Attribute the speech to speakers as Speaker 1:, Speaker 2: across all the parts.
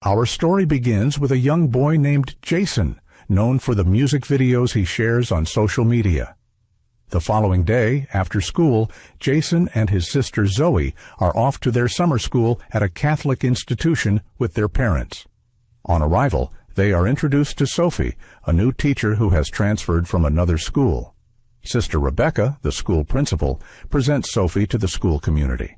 Speaker 1: Our story begins with a young boy named Jason, known for the music videos he shares on social media. The following day, after school, Jason and his sister Zoe are off to their summer school at a Catholic institution with their parents. On arrival, they are introduced to Sophie, a new teacher who has transferred from another school. Sister Rebecca, the school principal, presents Sophie to the school community.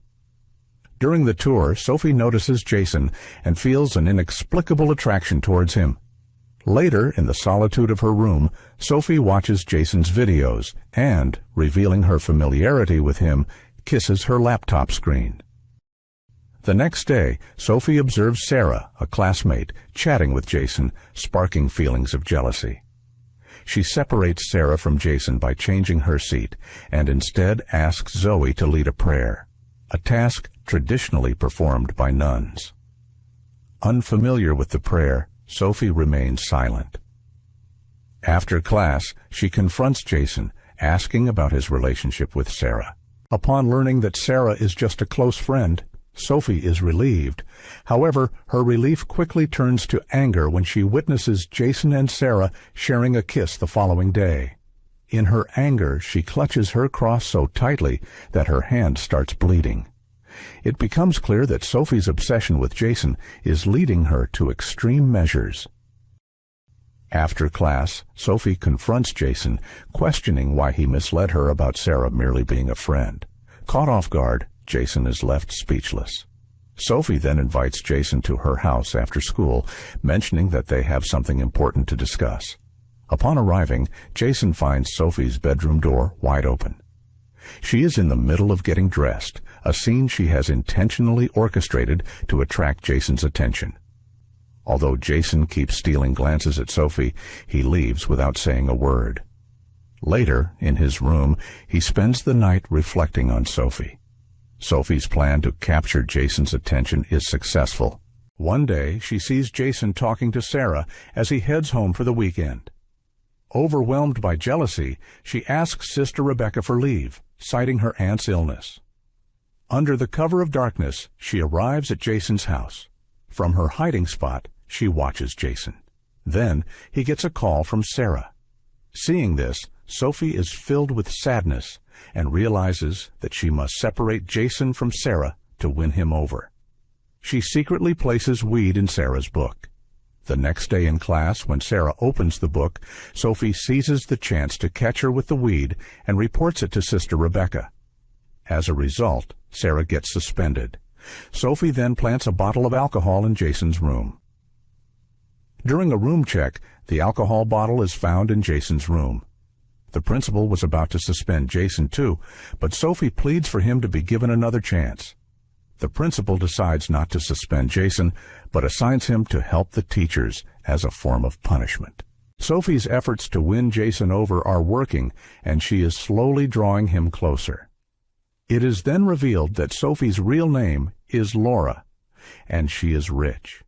Speaker 1: During the tour, Sophie notices Jason and feels an inexplicable attraction towards him. Later, in the solitude of her room, Sophie watches Jason's videos and, revealing her familiarity with him, kisses her laptop screen. The next day, Sophie observes Sarah, a classmate, chatting with Jason, sparking feelings of jealousy. She separates Sarah from Jason by changing her seat and instead asks Zoe to lead a prayer, a task traditionally performed by nuns. Unfamiliar with the prayer, Sophie remains silent. After class, she confronts Jason, asking about his relationship with Sarah. Upon learning that Sarah is just a close friend, Sophie is relieved. However, her relief quickly turns to anger when she witnesses Jason and Sarah sharing a kiss the following day. In her anger, she clutches her cross so tightly that her hand starts bleeding. It becomes clear that Sophie's obsession with Jason is leading her to extreme measures. After class, Sophie confronts Jason, questioning why he misled her about Sarah merely being a friend. Caught off guard, Jason is left speechless. Sophie then invites Jason to her house after school, mentioning that they have something important to discuss. Upon arriving, Jason finds Sophie's bedroom door wide open. She is in the middle of getting dressed, a scene she has intentionally orchestrated to attract Jason's attention. Although Jason keeps stealing glances at Sophie, he leaves without saying a word. Later, in his room, he spends the night reflecting on Sophie. Sophie's plan to capture Jason's attention is successful. One day, she sees Jason talking to Sarah as he heads home for the weekend. Overwhelmed by jealousy, she asks Sister Rebecca for leave, citing her aunt's illness. Under the cover of darkness, she arrives at Jason's house. From her hiding spot, she watches Jason. Then, he gets a call from Sarah. Seeing this, Sophie is filled with sadness and realizes that she must separate Jason from Sarah to win him over. She secretly places weed in Sarah's book. The next day in class, when Sarah opens the book, Sophie seizes the chance to catch her with the weed and reports it to Sister Rebecca. As a result, Sarah gets suspended. Sophie then plants a bottle of alcohol in Jason's room. During a room check, the alcohol bottle is found in Jason's room. The principal was about to suspend Jason too, but Sophie pleads for him to be given another chance. The principal decides not to suspend Jason, but assigns him to help the teachers as a form of punishment. Sophie's efforts to win Jason over are working, and she is slowly drawing him closer. It is then revealed that Sophie's real name is Laura, and she is rich.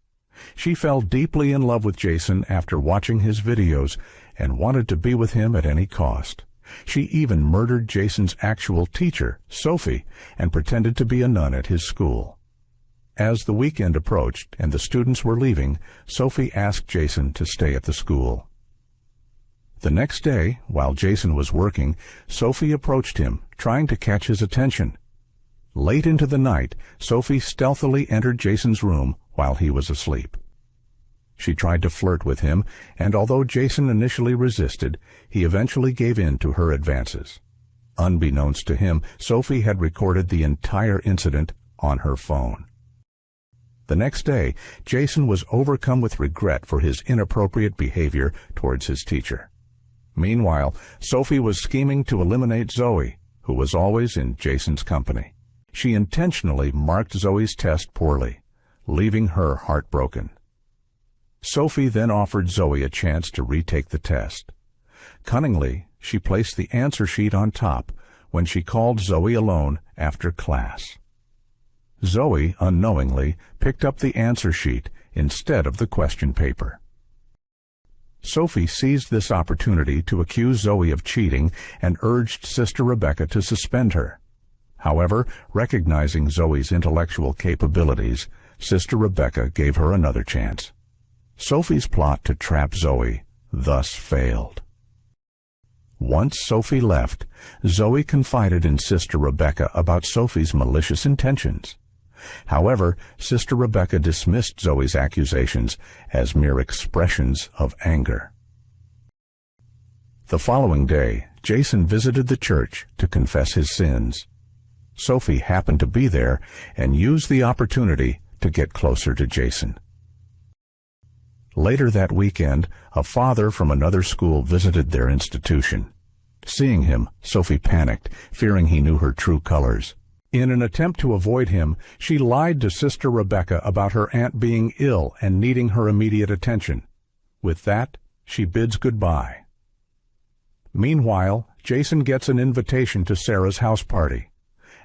Speaker 1: She fell deeply in love with Jason after watching his videos and wanted to be with him at any cost. She even murdered Jason's actual teacher, Sophie, and pretended to be a nun at his school. As the weekend approached and the students were leaving, Sophie asked Jason to stay at the school. The next day, while Jason was working, Sophie approached him, trying to catch his attention. Late into the night, Sophie stealthily entered Jason's room while he was asleep. She tried to flirt with him, and although Jason initially resisted, he eventually gave in to her advances. Unbeknownst to him, Sophie had recorded the entire incident on her phone. The next day, Jason was overcome with regret for his inappropriate behavior towards his teacher. Meanwhile, Sophie was scheming to eliminate Zoe, who was always in Jason's company. She intentionally marked Zoe's test poorly, leaving her heartbroken. Sophie then offered Zoe a chance to retake the test. Cunningly, she placed the answer sheet on top when she called Zoe alone after class. Zoe, unknowingly, picked up the answer sheet instead of the question paper. Sophie seized this opportunity to accuse Zoe of cheating and urged Sister Rebecca to suspend her. However, recognizing Zoe's intellectual capabilities, Sister Rebecca gave her another chance. Sophie's plot to trap Zoe thus failed. Once Sophie left, Zoe confided in Sister Rebecca about Sophie's malicious intentions. However, Sister Rebecca dismissed Zoe's accusations as mere expressions of anger. The following day, Jason visited the church to confess his sins. Sophie happened to be there and used the opportunity to get closer to Jason. Later that weekend, a father from another school visited their institution. Seeing him, Sophie panicked, fearing he knew her true colors. In an attempt to avoid him, she lied to Sister Rebecca about her aunt being ill and needing her immediate attention. With that, she bids goodbye. Meanwhile, Jason gets an invitation to Sarah's house party.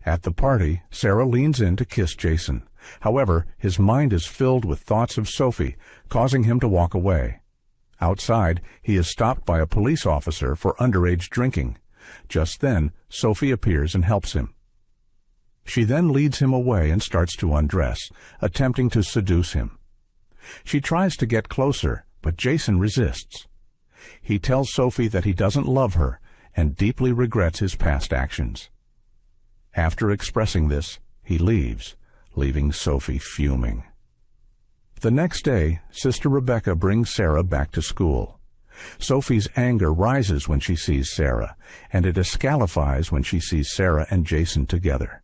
Speaker 1: At the party, Sarah leans in to kiss Jason. However, his mind is filled with thoughts of Sophie, causing him to walk away. Outside, he is stopped by a police officer for underage drinking. Just then, Sophie appears and helps him. She then leads him away and starts to undress, attempting to seduce him. She tries to get closer, but Jason resists. He tells Sophie that he doesn't love her and deeply regrets his past actions. After expressing this, he leaves, leaving Sophie fuming. The next day, Sister Rebecca brings Sarah back to school. Sophie's anger rises when she sees Sarah, and it escalifies when she sees Sarah and Jason together.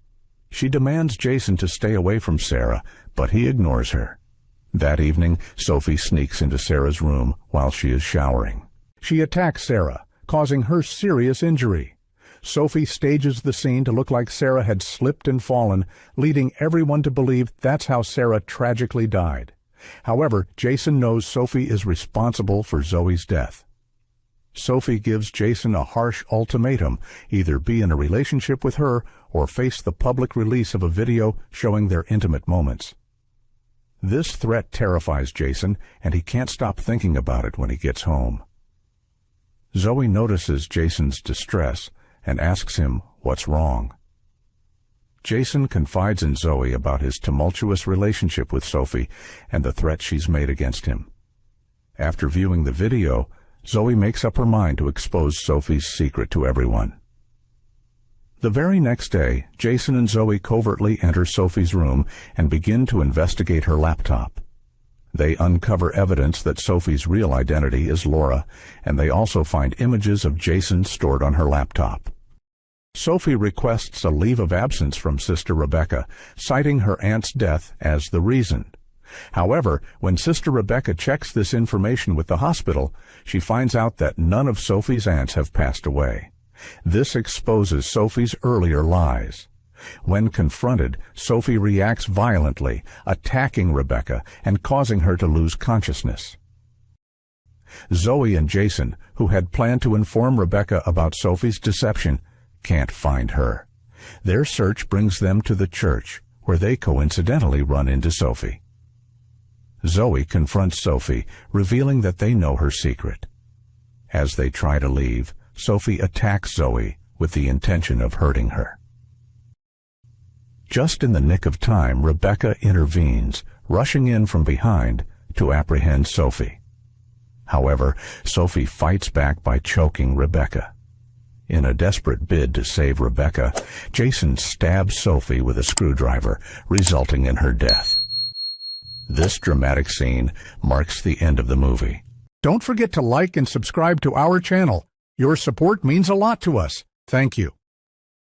Speaker 1: She demands Jason to stay away from Sarah, but he ignores her. That evening, Sophie sneaks into Sarah's room while she is showering. She attacks Sarah, causing her serious injury. Sophie stages the scene to look like Sarah had slipped and fallen, leading everyone to believe that's how Sarah tragically died. However, Jason knows Sophie is responsible for Zoe's death. Sophie gives Jason a harsh ultimatum, either be in a relationship with her or face the public release of a video showing their intimate moments. This threat terrifies Jason, and he can't stop thinking about it when he gets home. Zoe notices Jason's distress and asks him what's wrong. Jason confides in Zoe about his tumultuous relationship with Sophie and the threat she's made against him. After viewing the video, Zoe makes up her mind to expose Sophie's secret to everyone. The very next day, Jason and Zoe covertly enter Sophie's room and begin to investigate her laptop. They uncover evidence that Sophie's real identity is Laura, and they also find images of Jason stored on her laptop. Sophie requests a leave of absence from Sister Rebecca, citing her aunt's death as the reason. However, when Sister Rebecca checks this information with the hospital, she finds out that none of Sophie's aunts have passed away. This exposes Sophie's earlier lies. When confronted, Sophie reacts violently, attacking Rebecca and causing her to lose consciousness. Zoe and Jason, who had planned to inform Rebecca about Sophie's deception, can't find her. Their search brings them to the church, where they coincidentally run into Sophie. Zoe confronts Sophie, revealing that they know her secret. As they try to leave, Sophie attacks Zoe with the intention of hurting her. Just in the nick of time, Rebecca intervenes, rushing in from behind to apprehend Sophie. However, Sophie fights back by choking Rebecca. In a desperate bid to save Rebecca, Jason stabs Sophie with a screwdriver, resulting in her death. This dramatic scene marks the end of the movie. Don't forget to like and subscribe to our channel. Your support means a lot to us. Thank you.